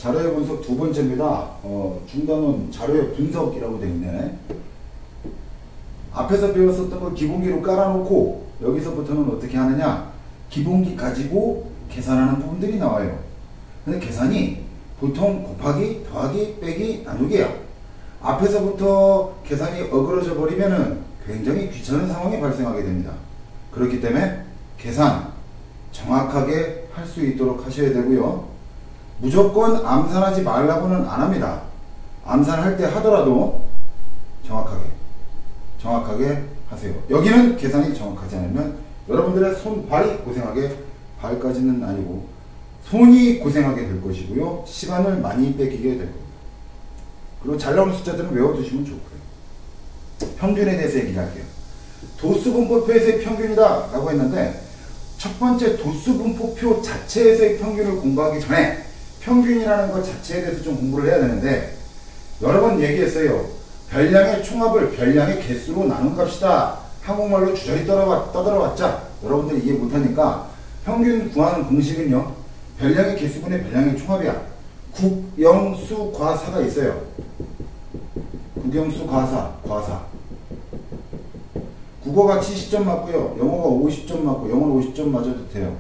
자료의 분석 두 번째입니다. 중단원 자료의 분석이라고 되어 있네. 앞에서 배웠었던 걸 기본기로 깔아놓고 여기서부터는 어떻게 하느냐, 기본기 가지고 계산하는 부분들이 나와요. 근데 계산이 보통 곱하기, 더하기, 빼기, 나누기야. 앞에서부터 계산이 어그러져 버리면은 굉장히 귀찮은 상황이 발생하게 됩니다. 그렇기 때문에 계산 정확하게 할 수 있도록 하셔야 되고요. 무조건 암산하지 말라고는 안 합니다. 암산할 때 하더라도 정확하게 하세요. 여기는 계산이 정확하지 않으면 여러분들의 손발이 고생하게, 발까지는 아니고 손이 고생하게 될 것이고요. 시간을 많이 뺏기게 될 겁니다. 그리고 잘 나오는 숫자들은 외워두시면 좋고요. 평균에 대해서 얘기할게요. 도수분포표에서의 평균이다 라고 했는데, 첫 번째 도수분포표 자체에서의 평균을 공부하기 전에 평균이라는 것 자체에 대해서 좀 공부를 해야 되는데, 여러 번 얘기했어요. 별량의 총합을 별량의 개수로 나눈 값이다. 한국말로 주저리 떠들어봤자 여러분들이 이해 못하니까 평균 구하는 공식은요, 별량의 개수분의 별량의 총합이야. 국영수 과사가 있어요. 국영수 과사. 국어가 70점 맞고요. 영어가 50점 맞고, 영어는 50점 맞아도 돼요.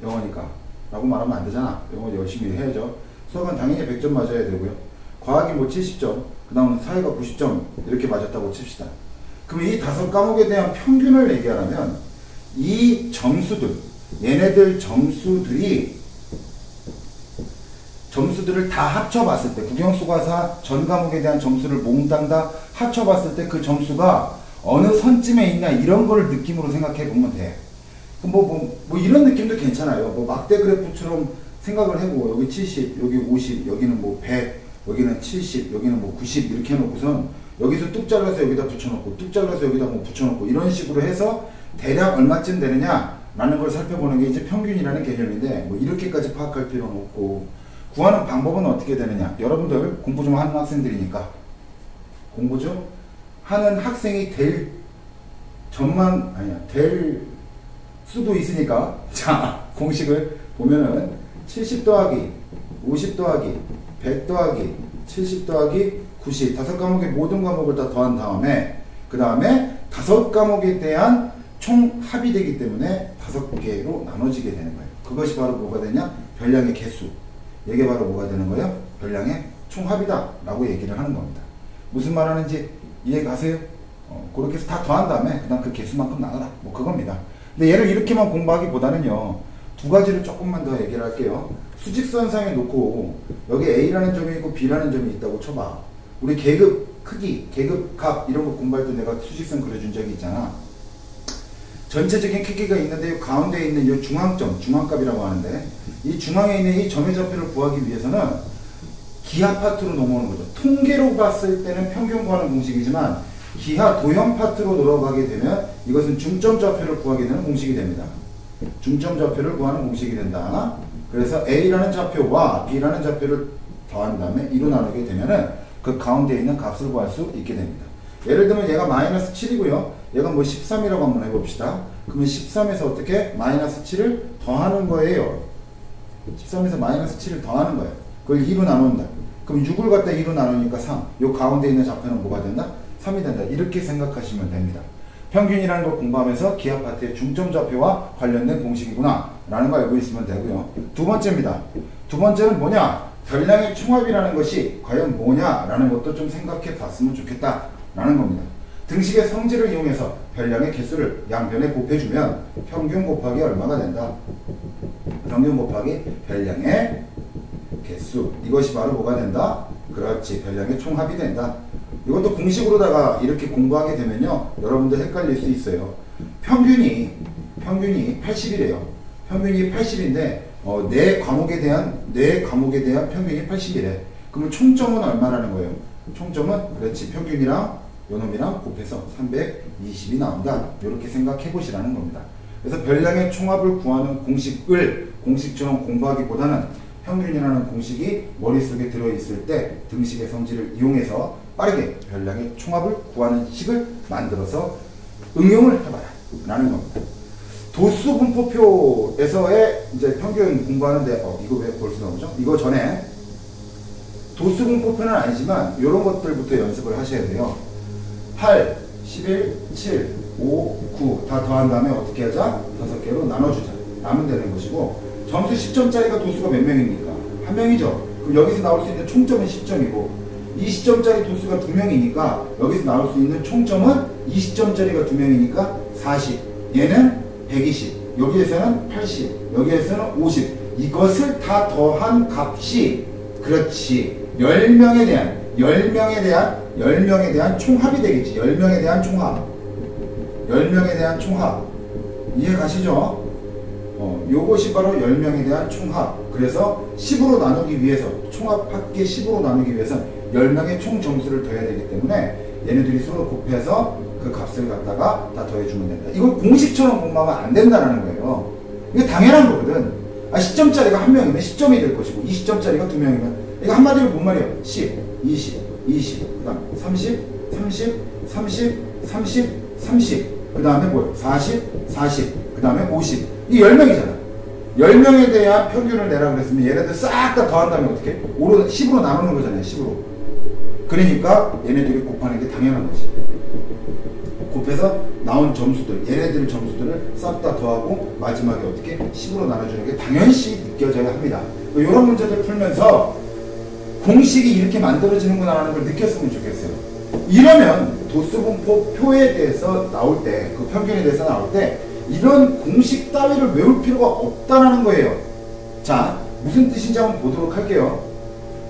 영어니까. 라고 말하면 안 되잖아. 영어 열심히 해야죠. 수학은 당연히 100점 맞아야 되고요. 과학이 뭐 70점, 그 다음 사회가 90점 이렇게 맞았다고 칩시다. 그럼 이 5과목에 대한 평균을 얘기하려면 이 점수들, 얘네들 점수들을 다 합쳐봤을 때, 국영수과사 전 과목에 대한 점수를 몽땅 다 합쳐봤을 때 그 점수가 어느 선쯤에 있냐, 이런 거를 느낌으로 생각해 보면 돼. 뭐 이런 느낌도 괜찮아요. 뭐 막대 그래프처럼 생각을 해보고, 여기 70, 여기 50, 여기는 뭐 100, 여기는 70, 여기는 뭐 90 이렇게 해놓고선 여기서 뚝 잘라서 여기다 붙여놓고, 뚝 잘라서 여기다 뭐 붙여놓고, 이런 식으로 해서 대략 얼마쯤 되느냐 라는 걸 살펴보는 게 이제 평균이라는 개념인데, 뭐 이렇게까지 파악할 필요는 없고, 구하는 방법은 어떻게 되느냐. 여러분들 공부 좀 하는 학생들이니까, 공부 좀 하는 학생이 될 수도 있으니까, 자, 공식을 보면은 70 더하기 50 더하기 100 더하기 70 더하기 90, 5과목의 모든 과목을 다 더한 다음에, 그 다음에 5과목에 대한 총합이 되기 때문에 5개로 나눠지게 되는 거예요. 그것이 바로 뭐가 되냐? 별량의 개수. 이게 바로 뭐가 되는 거예요? 별량의 총합이다 라고 얘기를 하는 겁니다. 무슨 말 하는지 이해 가세요? 그렇게 해서 다 더한 다음에 그 다음 그 개수만큼 나눠라, 뭐 그겁니다. 근데 얘를 이렇게만 공부하기보다는요, 두 가지를 조금만 더 얘기를 할게요. 수직선상에 놓고 여기 A라는 점이 있고 B라는 점이 있다고 쳐봐. 우리 계급 크기, 계급 값 이런 거 공부할 때 내가 수직선 그려준 적이 있잖아. 전체적인 크기가 있는데 이 가운데에 있는 이 중앙점, 중앙값이라고 하는데, 이 중앙에 있는 이 점의 좌표를 구하기 위해서는 기하 파트로 넘어오는 거죠. 통계로 봤을 때는 평균 구하는 공식이지만 기하 도형 파트로 넘어가게 되면 이것은 중점 좌표를 구하게 되는 공식이 됩니다. 중점 좌표를 구하는 공식이 된다. 그래서 A라는 좌표와 B라는 좌표를 더한 다음에 2로 나누게 되면은 그 가운데에 있는 값을 구할 수 있게 됩니다. 예를 들면 얘가 마이너스 7이고요. 얘가 뭐 13이라고 한번 해봅시다. 그러면 13에서 어떻게? 마이너스 7을 더하는 거예요. 13에서 마이너스 7을 더하는 거예요. 그걸 2로 나눈다. 그럼 6을 갖다 2로 나누니까 3. 요 가운데 있는 좌표는 뭐가 된다? 3이 된다. 이렇게 생각하시면 됩니다. 평균이라는 걸 공부하면서 기하 파트의 중점 좌표와 관련된 공식이구나 라는 거 알고 있으면 되고요. 두 번째입니다. 두 번째는 뭐냐? 별량의 총합이라는 것이 과연 뭐냐 라는 것도 좀 생각해 봤으면 좋겠다 라는 겁니다. 등식의 성질을 이용해서 별량의 개수를 양변에 곱해주면 평균 곱하기 얼마가 된다? 평균 곱하기 별량의 개수. 이것이 바로 뭐가 된다? 그렇지, 별량의 총합이 된다. 이것도 공식으로다가 이렇게 공부하게 되면요, 여러분들 헷갈릴 수 있어요. 평균이 80이래요. 평균이 80인데 네 과목에 대한 평균이 80이래. 그러면 총점은 얼마라는 거예요? 총점은 그렇지, 평균이랑 요놈이랑 곱해서 320이 나온다. 이렇게 생각해 보시라는 겁니다. 그래서 별량의 총합을 구하는 공식을 공식처럼 공부하기보다는 평균이라는 공식이 머릿속에 들어있을 때 등식의 성질을 이용해서 빠르게 별량의 총합을 구하는 식을 만들어서 응용을 해봐라 라는 겁니다. 도수분포표에서의 이제 평균 공부하는데 이거 왜 벌써 나오죠? 이거 전에 도수분포표는 아니지만 이런 것들부터 연습을 하셔야 돼요. 8, 11, 7, 5, 9 다 더한 다음에 어떻게 하자? 5개로 나눠주자. 나누면 되는 것이고, 점수 10점짜리가 도수가 몇 명입니까? 한 명이죠. 그럼 여기서 나올 수 있는 총점은 10점이고 20점짜리 도수가 2명이니까 여기서 나올 수 있는 총점은 20점짜리가 2명이니까 40. 얘는 120. 여기에서는 80. 여기에서는 50. 이것을 다 더한 값이, 그렇지, 10명에 대한 총합이 되겠지. 10명에 대한 총합. 10명에 대한 총합. 이해 가시죠? 요것이 바로 10명에 대한 총합. 그래서 10으로 나누기 위해서, 총합합계 10으로 나누기 위해서 10명의 총 점수를 더해야 되기 때문에 얘네들이 서로 곱해서 그 값을 갖다가 다 더해주면 된다. 이걸 공식처럼 공부하면 안 된다는 거예요. 이게 당연한 거거든. 10점짜리가 한 명이면 10점이 될 것이고 20점짜리가 2명이면, 이거 한마디로 뭔 말이에요? 10, 20, 20, 그 다음 30, 30, 30, 30, 30, 그 다음에 뭐예요? 40, 40, 그 다음에 50. 이 10명이잖아. 10명에 대한 평균을 내라 그랬으면 얘네들 싹 다 더한 다음에 어떻게? 10으로 나누는 거잖아요. 10으로. 그러니까 얘네들이 곱하는 게 당연한 거지. 곱해서 나온 점수들, 얘네들 점수들을 싹 다 더하고 마지막에 어떻게? 10으로 나눠주는 게 당연시 느껴져야 합니다. 이런 문제들 풀면서 공식이 이렇게 만들어지는구나 라는 걸 느꼈으면 좋겠어요. 이러면 도수분포 표에 대해서 나올 때, 그 평균에 대해서 나올 때 이런 공식 따위를 외울 필요가 없다는 거예요. 자, 무슨 뜻인지 한번 보도록 할게요.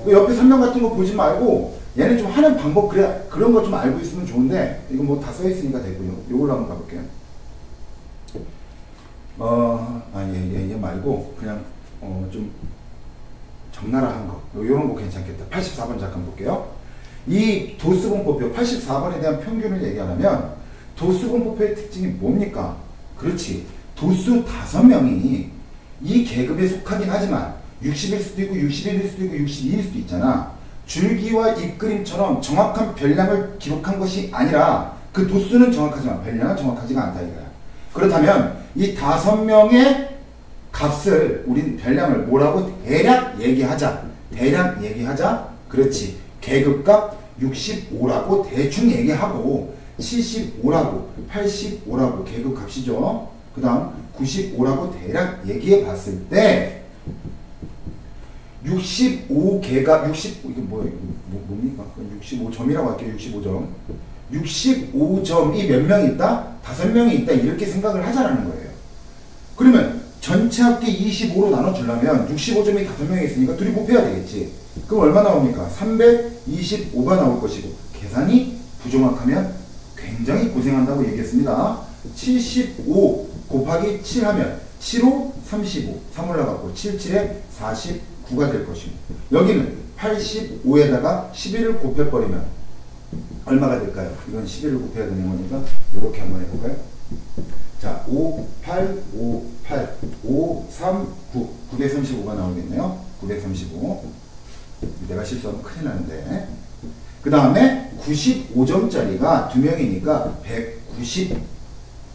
옆에 설명 같은 거 보지 말고 얘는 좀 하는 방법, 그런 거 좀 알고 있으면 좋은데, 이거 뭐 다 써있으니까 되고요. 요걸로 한번 가볼게요. 얘 말고 그냥 좀 적나라한 거, 요런 거 괜찮겠다. 84번 잠깐 볼게요. 이 도수분포표 84번에 대한 평균을 얘기하려면 도수분포표의 특징이 뭡니까? 그렇지, 도수 5명이 이 계급에 속하긴 하지만 60일 수도 있고 61일 수도 있고 62일 수도 있잖아. 줄기와 잎그림처럼 정확한 별량을 기록한 것이 아니라 그 도수는 정확하지만 별량은 정확하지가 않다 이거야. 그렇다면 이 5명의 값을, 우린 별량을 뭐라고 대략 얘기하자. 대략 얘기하자. 그렇지, 계급값 65라고 대충 얘기하고 75라고 85라고 계급값이죠. 그 다음 95라고 대략 얘기해 봤을 때 65개가 이게 뭐야? 뭡니까? 65점이라고 할게요. 65점. 65점이 몇 명이 있다? 5명이 있다. 이렇게 생각을 하자라는 거예요. 그러면 전체 합계 25로 나눠주려면 65점이 5명이 있으니까 둘이 곱해야 되겠지. 그럼 얼마 나옵니까? 325가 나올 것이고, 계산이 부정확하면 굉장히 고생한다고 얘기했습니다. 75 곱하기 7 하면 7호 35, 3 올라갔고 77에 49가 될 것이고, 여기는 85에다가 11을 곱해버리면 얼마가 될까요? 이건 11을 곱해야 되는 거니까 이렇게 한번 해볼까요? 자, 5, 8, 5, 8, 5, 3, 9, 935가 나오겠네요. 935. 내가 실수하면 큰일 나는데. 그 다음에 95점짜리가 2명이니까 190.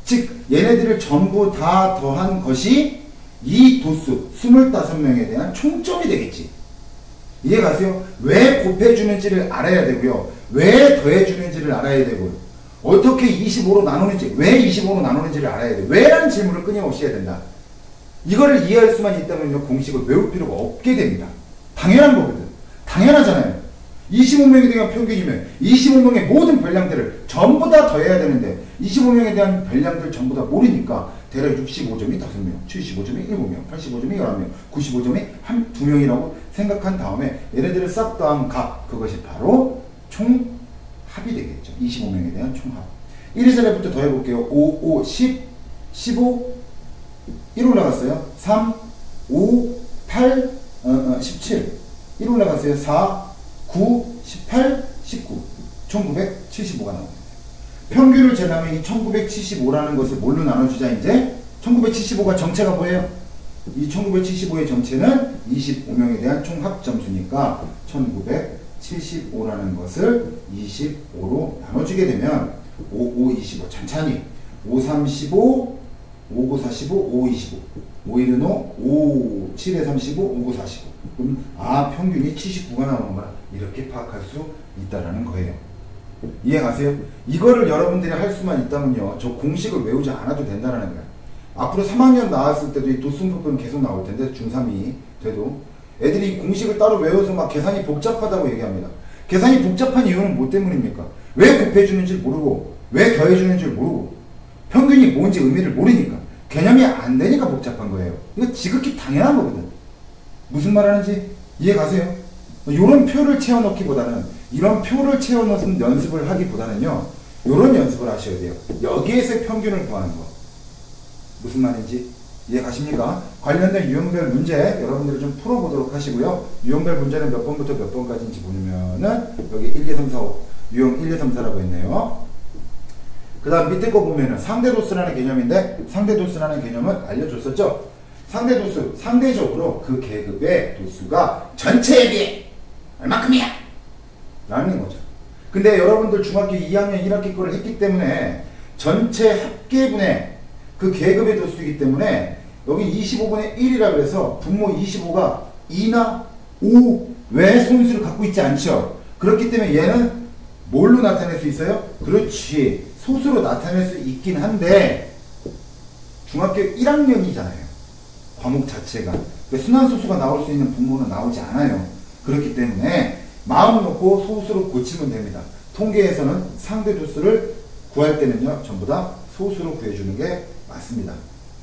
즉 얘네들을 전부 다 더한 것이 이 도수 25명에 대한 총점이 되겠지. 이해가세요? 왜 곱해주는지를 알아야 되고요. 왜 더해주는지를 알아야 되고요. 어떻게 25로 나누는지, 왜 25로 나누는지를 알아야 돼요. 왜라는 질문을 끊임없이 해야 된다. 이거를 이해할 수만 있다면요, 공식을 외울 필요가 없게 됩니다. 당연한 거거든. 당연하잖아요. 25명에 대한 평균이면 25명의 모든 별량들을 전부 다 더해야 되는데 25명에 대한 별량들 전부 다 모르니까 대략 65점이 5명, 75점이 7명, 85점이 11명, 95점이 2명이라고 생각한 다음에 얘네들을 싹 더한 값, 그것이 바로 총합이 되겠죠. 25명에 대한 총합. 1위 자리부터 더해볼게요. 5, 5, 10, 15, 1 올라갔어요. 3, 5, 8, 17, 1 올라갔어요. 4, 9, 18, 19, 1975가 나옵니다. 평균을 재려면 이 1975라는 것을 뭘로 나눠주자. 이제 1975가 정체가 뭐예요? 이 1975의 정체는 25명에 대한 총합 점수니까 1975라는 것을 25로 나눠주게 되면 5, 5, 25 천천히 5, 3, 15, 5, 9, 45, 5, 25. 5, 1은 5, 5, 7에 35, 5, 9, 45. 그럼 평균이 79가 나오는 거라 이렇게 파악할 수 있다라는 거예요. 이해 가세요? 이거를 여러분들이 할 수만 있다면요, 저 공식을 외우지 않아도 된다는 거예요. 앞으로 3학년 나왔을 때도 이 도수분법은 계속 나올 텐데, 중3이 돼도 애들이 공식을 따로 외워서 막 계산이 복잡하다고 얘기합니다. 계산이 복잡한 이유는 뭐 때문입니까? 왜 곱해주는지 모르고, 왜 더해주는지 모르고, 평균이 뭔지 의미를 모르니까, 개념이 안 되니까 복잡한 거예요. 이거 지극히 당연한 거거든. 무슨 말 하는지 이해 가세요? 이런 표를 채워넣기보다는, 이런 표를 채워넣은 연습을 하기보다는요, 이런 연습을 하셔야 돼요. 여기에서 평균을 구하는 거. 무슨 말인지 이해 가십니까? 관련된 유형별 문제 여러분들이 좀 풀어보도록 하시고요. 유형별 문제는 몇 번부터 몇 번까지인지 보면은 여기 1, 2, 3, 4, 5 유형 1, 2, 3, 4라고 했네요. 그 다음 밑에 거 보면은 상대도수라는 개념인데, 상대도수라는 개념은 알려줬었죠? 상대도수, 상대적으로 그 계급의 도수가 전체에 비해 얼마큼이야? 라는 거죠. 근데 여러분들 중학교 2학년 1학기 거를 했기 때문에 전체 합계분의 그 계급의 도수이기 때문에 여기 25분의 1이라 그래서 분모 25가 2나 5 외 소인수를 갖고 있지 않죠. 그렇기 때문에 얘는 뭘로 나타낼 수 있어요? 그렇지, 소수로 나타낼 수 있긴 한데 중학교 1학년이잖아요. 과목 자체가. 순환소수가 나올 수 있는 분모는 나오지 않아요. 그렇기 때문에 마음 놓고 소수로 고치면 됩니다. 통계에서는 상대도수를 구할 때는요, 전부 다 소수로 구해주는 게 맞습니다.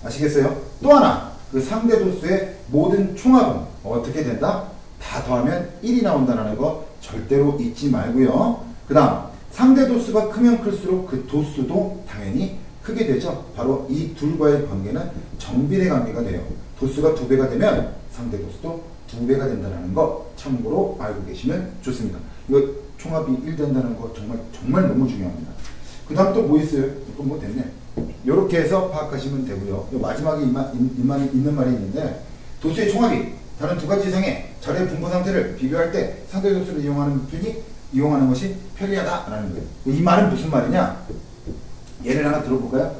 아시겠어요? 또 하나, 그 상대도수의 모든 총합은 어떻게 된다? 다 더하면 1이 나온다는 거 절대로 잊지 말고요. 그 다음, 상대도수가 크면 클수록 그 도수도 당연히 크게 되죠. 바로 이 둘과의 관계는 정비례 관계가 돼요. 도수가 2배가 되면 상대도수도 2배가 된다는 거 참고로 알고 계시면 좋습니다. 이거 총합이 1 된다는 거 정말 너무 중요합니다. 그 다음 또 뭐 있어요? 이거 뭐 됐네. 이렇게 해서 파악하시면 되고요. 마지막에 있는 말이 있는데, 도수의 총합이 다른 두 가지 이상의 자료의 분포 상태를 비교할 때 상대도수를 이용하는 것이 편리하다라는 거예요. 이 말은 무슨 말이냐? 예를 하나 들어볼까요?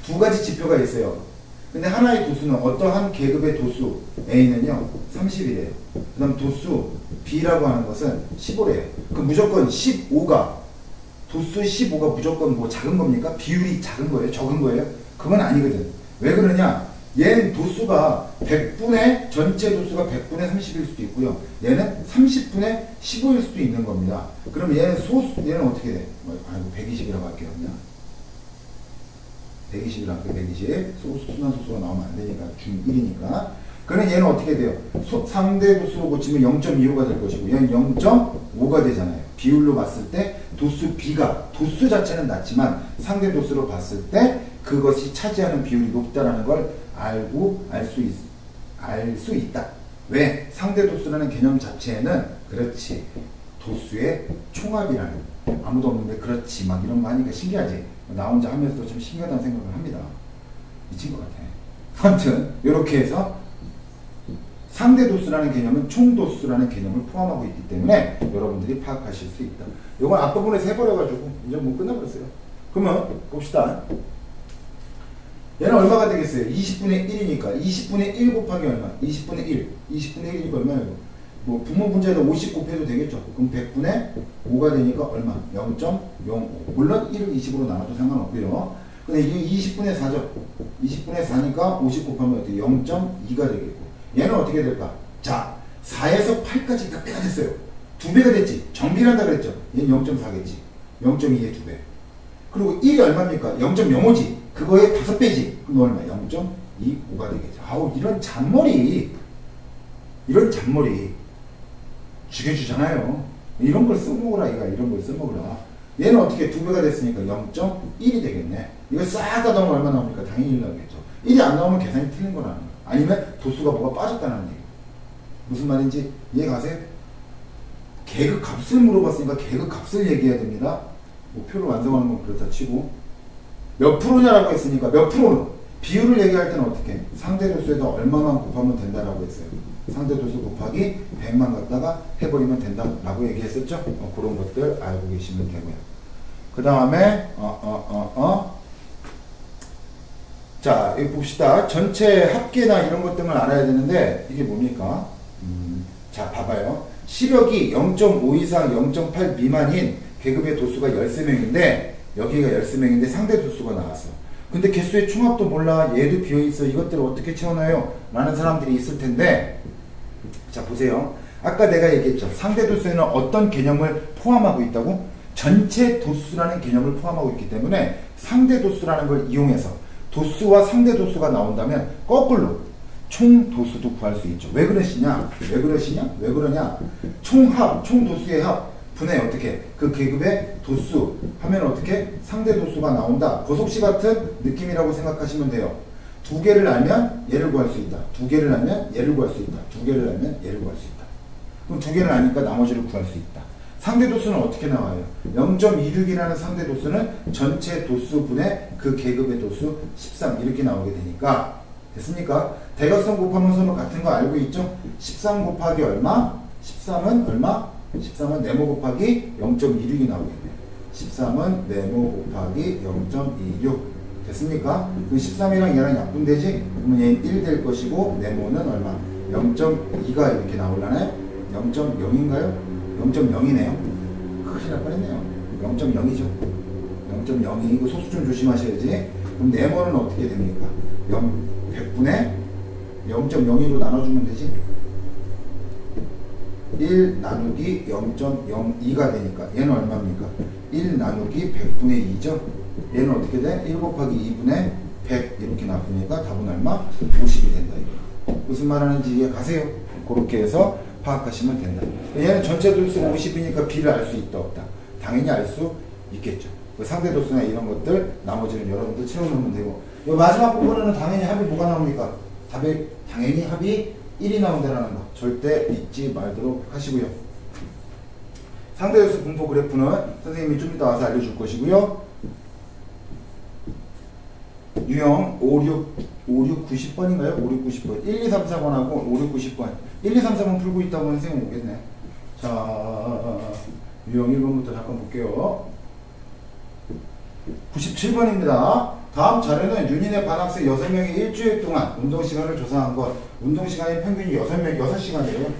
두 가지 지표가 있어요. 근데 하나의 도수는 어떠한 계급의 도수 A는요 30이래요. 그 다음 도수 B라고 하는 것은 15래요. 그 무조건 15가 도수 15가 무조건 뭐 작은 겁니까? 비율이 작은 거예요? 적은 거예요? 그건 아니거든. 왜 그러냐? 얘는 도수가 100분의 전체 도수가 100분의 30일 수도 있고요. 얘는 30분의 15일 수도 있는 겁니다. 그럼 얘는 얘는 어떻게 돼? 아이고 120이라고 할게요. 그냥 120이라고 할게요. 120. 순환소수가 나오면 안 되니까 중1이니까. 그러면 얘는 어떻게 돼요? 상대 도수로 고치면 0.25가 될 것이고 얘는 0.5가 되잖아요. 비율로 봤을 때 도수 B가 도수 자체는 낮지만 상대 도수로 봤을 때 그것이 차지하는 비율이 높다라는 걸 알 수 있다. 왜? 상대 도수라는 개념 자체에는 그렇지 도수의 총합이라는, 아무도 없는데 그렇지 막 이런 거 하니까 신기하지. 나 혼자 하면서도 좀 신기하다는 생각을 합니다. 미친 것 같아. 아무튼 이렇게 해서 상대 도수라는 개념은 총 도수라는 개념을 포함하고 있기 때문에 여러분들이 파악하실 수 있다. 이건 앞부분에서 해버려가지고 이제 뭐 끝나버렸어요. 그러면 봅시다. 얘는 얼마가 되겠어요? 20분의 1이니까 20분의 1 곱하기 얼마? 20분의 1. 20분의 1이니까 얼마예요? 뭐 부모 문제에다 50 곱해도 되겠죠. 그럼 100분의 5가 되니까 얼마? 0.05. 물론 1을 20으로 나눠도 상관없고요. 근데 이게 20분의 4죠. 20분의 4니까 50 곱하면 어떻게 0.2가 되겠고. 얘는 어떻게 될까? 자, 4에서 8까지 몇 배가 됐어요? 2배가 됐지. 정비를 한다 그랬죠. 얘는 0.4겠지. 0.2의 2배. 그리고 1이 얼마입니까? 0.05지. 그거의 5배지. 그럼 얼마? 0.25가 되겠죠. 아우, 이런 잔머리 죽여주잖아요. 이런 걸 써먹으라, 이런 걸 써먹으라. 얘는 어떻게 2배가 됐으니까 0.1이 되겠네. 이거 싹 다 넣으면 얼마 나옵니까? 당연히 1 나오겠죠. 1이 안 나오면 계산이 틀린 거라는 거야. 아니면 도수가 뭐가 빠졌다는 얘기. 무슨 말인지 이해 가세요? 계급 값을 물어봤으니까 계급 값을 얘기해야 됩니다. 뭐 표를 완성하는 건 그렇다 치고. 몇 프로냐라고 했으니까 몇 프로는 비율을 얘기할 때는 어떻게? 상대도수에다 얼마만 곱하면 된다라고 했어요. 상대도수 곱하기 100만 갖다가 해버리면 된다라고 얘기했었죠. 그런 것들 알고 계시면 되고요. 그 다음에 자, 여기 봅시다. 전체 합계나 이런 것 등을 알아야 되는데 이게 뭡니까? 자, 봐봐요. 시력이 0.5 이상 0.8 미만인 계급의 도수가 13명인데 여기가 13명인데 상대 도수가 나왔어. 근데 개수의 총합도 몰라. 얘도 비어있어. 이것들을 어떻게 채워놔요? 라는 사람들이 있을 텐데 자, 보세요. 아까 내가 얘기했죠. 상대 도수에는 어떤 개념을 포함하고 있다고? 전체 도수라는 개념을 포함하고 있기 때문에 상대 도수라는 걸 이용해서 도수와 상대 도수가 나온다면 거꾸로 총 도수도 구할 수 있죠. 왜 그러시냐? 왜 그러냐? 총합, 총 도수의 합 분해 어떻게? 그 계급의 도수 하면 어떻게? 상대 도수가 나온다. 고속시 같은 느낌이라고 생각하시면 돼요. 두 개를 알면 얘를 구할 수 있다. 두 개를 알면 얘를 구할 수 있다. 두 개를 알면 얘를 구할 수 있다. 그럼 두 개를 아니까 나머지를 구할 수 있다. 상대 도수는 어떻게 나와요? 0.26이라는 상대 도수는 전체 도수분의 그 계급의 도수 13 이렇게 나오게 되니까 됐습니까? 대각선 곱하면서는 같은 거 알고 있죠? 13 곱하기 얼마? 13은 얼마? 13은 네모 곱하기 0.26이 나오겠네. 13은 네모 곱하기 0.26 됐습니까? 그 13이랑 얘랑 약분되지? 그러면 얘는 1 될 것이고 네모는 얼마? 0.2가 이렇게 나오려나요? 0.0인가요? 0.0이네요. 큰일 날 뻔했네요. 0.0이죠. 0.02. 이거 소수 좀 조심하셔야지. 그럼 네모는 어떻게 됩니까? 100분의 0.02로 나눠주면 되지. 1 나누기 0.02가 되니까 얘는 얼마입니까? 1 나누기 100분의 2죠. 얘는 어떻게 돼? 1 곱하기 2분의 100 이렇게 나쁘니까 답은 얼마? 50이 된다. 이거. 무슨 말하는지 이해 가세요? 그렇게 해서 파악하시면 된다. 얘는 전체 도수가 50이니까 B를 알 수 있다 없다. 당연히 알 수 있겠죠. 그 상대 도수나 이런 것들 나머지는 여러분들 채워놓으면 되고 이 마지막 부분에는 당연히 합이 뭐가 나옵니까? 답에 당연히 합이 1이 나온다는 거 절대 잊지 말도록 하시고요. 상대 도수 분포 그래프는 선생님이 좀 이따 와서 알려줄 것이고요. 유형 5, 6, 90번인가요? 5, 6, 90번 1, 2, 3, 4번하고 5, 6, 90번 1, 2, 3, 4번 풀고 있다고 하는 선생님 오겠네. 자, 유형 1번부터 잠깐 볼게요. 97번입니다. 다음 자료는 윤인의 반학생 6명이 일주일 동안 운동시간을 조사한 것. 운동시간이 평균이 6시간이에요.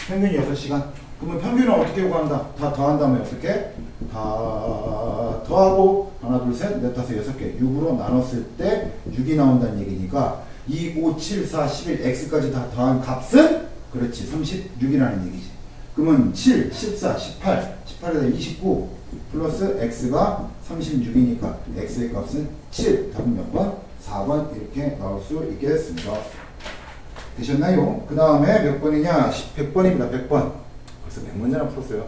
평균이 6시간. 그러면 평균은 어떻게 구한다? 다 더한 다음에 어떻게? 다 더하고 하나, 둘, 셋, 넷, 다섯, 6개 6으로 나눴을 때 6이 나온다는 얘기니까 2, 5, 7, 4, 11, x까지 다 더한 값은? 그렇지, 36이라는 얘기지. 그러면 7, 14, 18, 18에다 29 플러스 x가 36이니까 x의 값은 7. 답은 몇 번? 4번 이렇게 나올 수 있겠습니다. 되셨나요? 그 다음에 몇 번이냐? 100번입니다. 100번. 벌써 100문제나 풀었어요.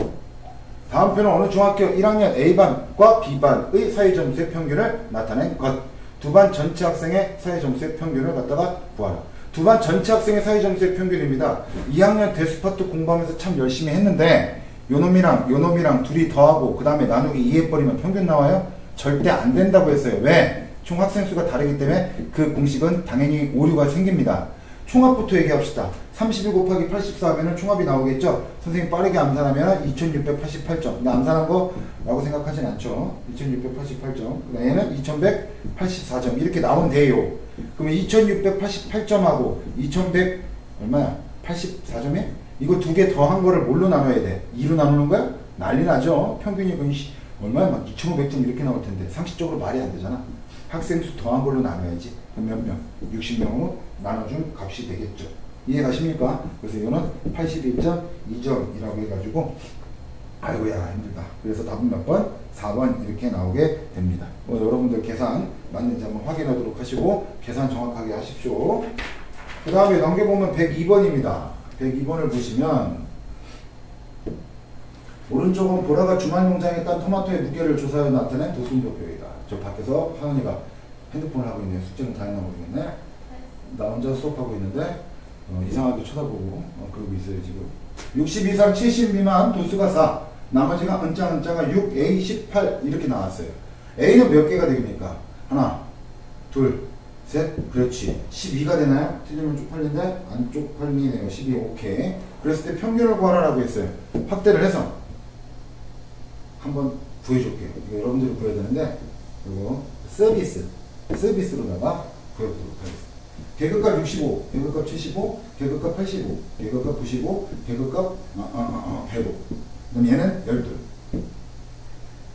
다음 표는 어느 중학교 1학년 A반과 B반의 사이점수의 평균을 나타낸 것. 두 반 전체 학생의 사이점수의 평균을 갖다가 구하라. 두 반 전체 학생의 사이점수의 평균입니다. 2학년 대수파트 공부하면서 참 열심히 했는데 요놈이랑 둘이 더하고 그 다음에 나누기 2해버리면 평균 나와요? 절대 안 된다고 했어요. 왜? 총 학생 수가 다르기 때문에 그 공식은 당연히 오류가 생깁니다. 총합부터 얘기합시다. 32 곱하기 84 하면 총합이 나오겠죠? 선생님 빠르게 암산하면 2688점. 근데 암산한 거라고 생각하진 않죠. 2688점. 얘는 2184점. 이렇게 나오면 돼요. 그러면 2688점하고 2100 얼마야? 84점이야? 이거 두 개 더한 거를 뭘로 나눠야 돼? 2로 나누는 거야? 난리 나죠? 평균이 거의 얼마야? 막 2500점 이렇게 나올 텐데 상식적으로 말이 안 되잖아. 학생 수 더한 걸로 나눠야지. 그럼 몇 명? 60명으로 나눠준 값이 되겠죠. 이해 가십니까? 그래서 이거는 81.2점이라고 해가지고 아이고야 힘들다. 그래서 답은 몇 번? 4번 이렇게 나오게 됩니다. 여러분들 계산 맞는지 한번 확인하도록 하시고 계산 정확하게 하십시오. 그 다음에 넘겨보면 102번입니다. 102번을 보시면 오른쪽은 보라가 주말 농장에 딴 토마토의 무게를 조사해 나타낸 도순도표이다. 저 밖에서 하은이가 핸드폰을 하고 있네요. 숙제는 다 했나 모르겠네. 나 혼자 수업하고 있는데 이상하게 쳐다보고 그러고 있어요 지금. 60 이상 70 미만 도수가 4 나머지가 은자가 6 A 18 이렇게 나왔어요. A는 몇 개가 되겠습니까? 하나 둘 셋 그렇지 12가 되나요? 틀리면 쪽팔린데 안 쪽팔리네요. 12 오케이. 그랬을 때 평균을 구하라고 했어요. 확대를 해서 한번 구해줄게요. 이거 여러분들이 구해야 되는데 이거 서비스로다가 구해보도록 하겠습니다. 계급값 65, 계급값 75, 계급값 85, 계급값 95, 계급값 105. 그럼 얘는 12.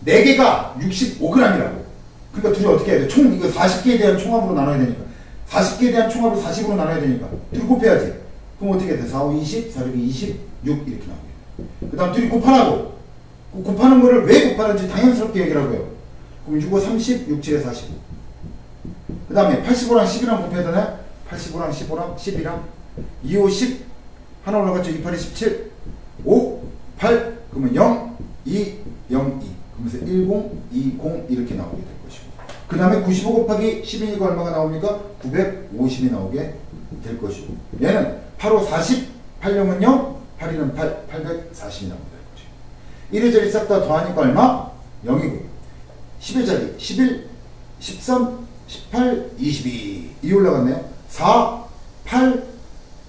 4개가 65g이라고. 그러니까 둘이 어떻게 해야 돼? 총 이거 40개에 대한 총합으로 나눠야 되니까. 40개에 대한 총합을 40으로 나눠야 되니까. 둘이 곱해야지. 그럼 어떻게 돼? 4, 5, 20, 4, 6, 26 이렇게 나오게. 그 다음 둘이 곱하라고. 곱하는 거를 왜 곱하는지 당연스럽게 얘기를 하고요. 그럼 6, 5, 30, 6, 7에 45. 그 다음에 85랑 10이랑 곱해야 되나요? 85랑 15랑 10이랑 2, 5, 10 하나 올라갔죠? 2, 8, 27 5, 8 그러면 0, 2, 0, 2 그러면서 10, 20 이렇게 나오게 될 것이고 그 다음에 95 곱하기 10이니까 얼마가 나옵니까? 950이 나오게 될 것이고 얘는 8, 5, 40 8, 0은 8, 2는 8, 840이 나오게 될 거죠. 1의 자리 싹 다 더하니까 얼마? 0이고 10의 자리 11, 13, 18, 22 이 올라갔네요. 4, 8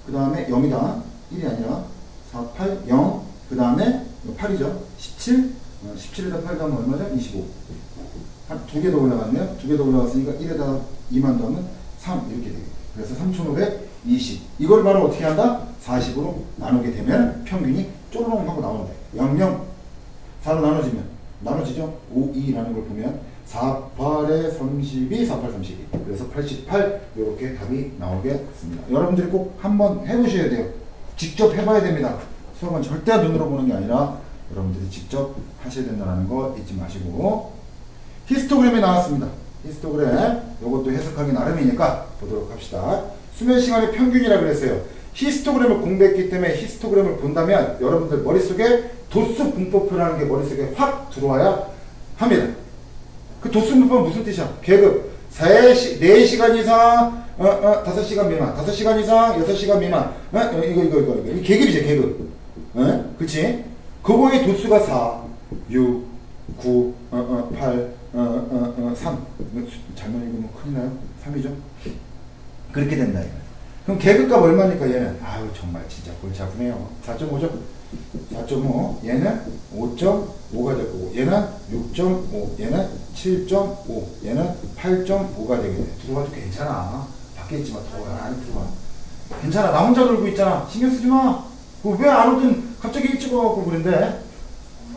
그 다음에 0이다. 1이 아니라 4, 8, 0 그 다음에 8이죠. 17 17에다 8 더하면 얼마죠? 25 한 2개 더 올라갔네요. 2개 더 올라갔으니까 1에다 2만 더하면 3 이렇게 되겠죠. 그래서 3520 이걸 바로 어떻게 한다? 40으로 나누게 되면 평균이 쪼르렁 하고 나온다. 0, 0 4로 나눠지죠. 5, 2라는 걸 보면 4, 8에 32, 4, 8, 32 그래서 88 이렇게 답이 나오게 됐습니다. 여러분들이 꼭 한번 해보셔야 돼요. 직접 해봐야 됩니다. 수학은 절대 눈으로 보는 게 아니라 여러분들이 직접 하셔야 된다는 거 잊지 마시고 히스토그램이 나왔습니다. 히스토그램 이것도 해석하기 나름이니까 보도록 합시다. 수면 시간의 평균이라 그랬어요. 히스토그램을 공부했기 때문에 히스토그램을 본다면 여러분들 머릿속에 도수 분포표라는 게 머릿속에 확 들어와야 합니다. 그 도수 분포는 무슨 뜻이야? 계급 4시간 이상 5시간 미만 5시간 이상 6시간 미만 이거 이 계급이죠. 계급 그치? 그거의 도수가 4 6 9 8 3 잘못 읽으면 큰일 나요. 3이죠. 그렇게 된다 이거. 그럼 계급값 얼마니까 얘는 아유 정말 진짜 골치 아프네요. 4.5죠. 4.5 얘는 5.5가 되고 얘는 6.5 얘는 7.5 얘는 8.5가 되겠네. 들어가도 괜찮아. 밖에 있지만 더워요. 안에 들어가. 괜찮아. 나 혼자 놀고 있잖아. 신경 쓰지 마. 왜 안 오든 갑자기 일찍 와갖고 그런데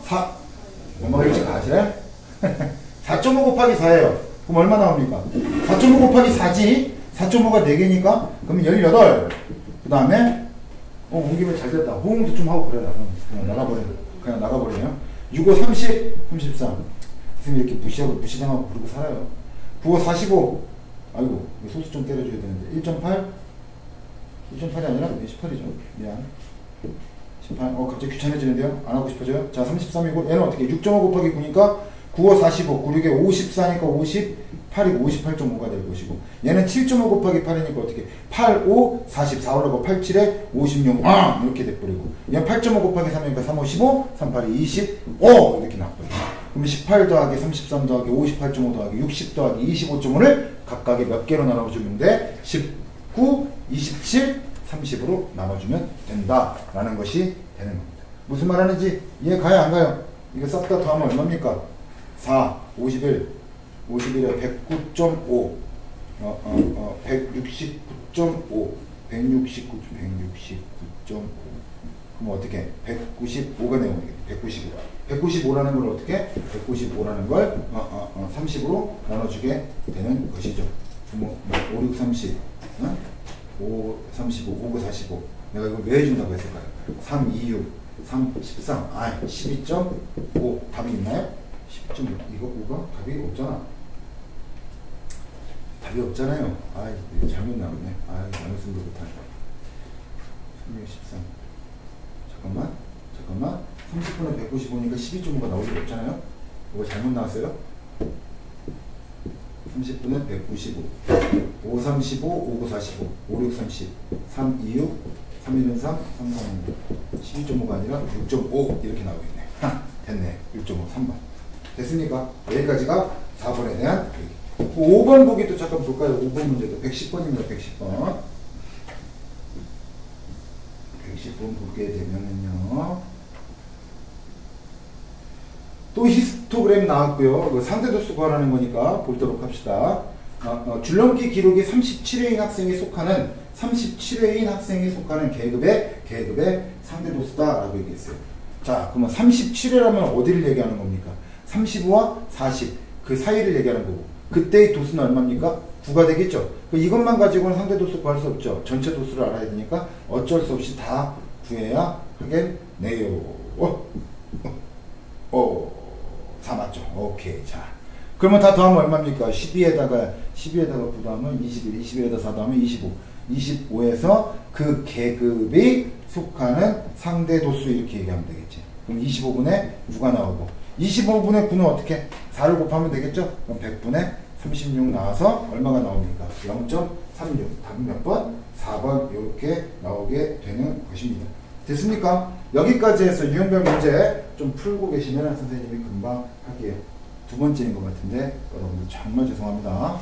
4 엄마가 일찍 가시래? 4.5 곱하기 4예요. 그럼 얼마 나옵니까? 4.5 곱하기 4지 4.5가 4개니까 그러면 18 그 다음에 온 김에 잘 됐다. 호응도 좀 하고 그래라. 그냥 나가버려요. 6, 5, 30, 33. 선생님 이렇게 무시당하고 그러고 살아요. 9, 5, 45. 아이고, 소수 좀 때려줘야 되는데. 1.8? 1.8이 아니라 18이죠. 미안. 18. 갑자기 귀찮아지는데요? 안 하고 싶어져요? 자, 33이고, 얘는 어떻게? 6.5 곱하기 9니까 9, 5, 45. 9, 6에 54니까 50. 8이고 58.5가 될 것이고 얘는 7.5 곱하기 8이니까 어떻게 8, 5, 40, 4 올라가고 8, 7에 56 이렇게 돼버리고 얘는 8.5 곱하기 3이니까 3, 5, 15 3, 8, 25 이렇게 나와버리고 그러면 18 더하기 33 더하기 58.5 더하기 60 더하기 25.5를 각각의 몇 개로 나눠주면 돼? 19, 27, 30으로 나눠주면 된다라는 것이 되는 겁니다. 무슨 말 하는지 이해 가요 안 가요? 이거 싹 다 더하면 얼마입니까? 4, 51 51에 109.5 169.5 169.5 그럼 어떻게 195가 되는 거겠지. 195라는 걸 어떻게 195라는 걸 30으로 나눠주게 되는 것이죠. 뭐 5, 6, 30 5, 35 5, 9, 45 내가 이걸 왜 해준다고 했을까요? 3, 2, 6 3, 13 12.5 답이 있나요? 10.6 이거 5가 답이 없잖아. 답이 없잖아요. 잘못 나왔네. 나눴음도 못하네. 313. 잠깐만. 30분에 195니까 12.5가 나올 리 없잖아요. 이거 잘못 나왔어요. 30분에 195. 5, 35, 5, 9, 45. 5, 6, 30. 3, 2, 6. 3, 1은 3, 3, 3, 12.5가 아니라 6.5 이렇게 나오겠네. 됐네. 6.5, 3번. 됐습니까? 여기까지가 4번에 대한 얘기. 5번 보기 또 잠깐 볼까요? 5번 문제도 110번입니다. 110번. 110번 보게 되면은요. 또 히스토그램 나왔고요. 상대도수 구하라는 거니까 보도록 합시다. 줄넘기 기록이 37회인 학생에 속하는 계급의 상대 도수다라고 얘기했어요. 자, 그러면 37회라면 어디를 얘기하는 겁니까? 35와 40 그 사이를 얘기하는 거고, 그때의 도수는 얼마입니까? 9가 되겠죠. 이것만 가지고는 상대 도수 구할 수 없죠. 전체 도수를 알아야 되니까 어쩔 수 없이 다 구해야 하겠네요. 4 맞죠? 오케이. 자, 그러면 다 더하면 얼마입니까? 12에다가 9 더하면 21, 21에다 4 더하면 25, 25에서 그 계급이 속하는 상대 도수 이렇게 얘기하면 되겠지. 그럼 25분의 9가 나오고, 25분의 9는 어떻게? 4를 곱하면 되겠죠? 그럼 100분의 36 나와서 얼마가 나옵니까? 0.36. 답은 몇 번? 4번 이렇게 나오게 되는 것입니다. 됐습니까? 여기까지 해서 유형별 문제 좀 풀고 계시면 선생님이 금방 할게요. 두 번째인 것 같은데 여러분들 정말 죄송합니다.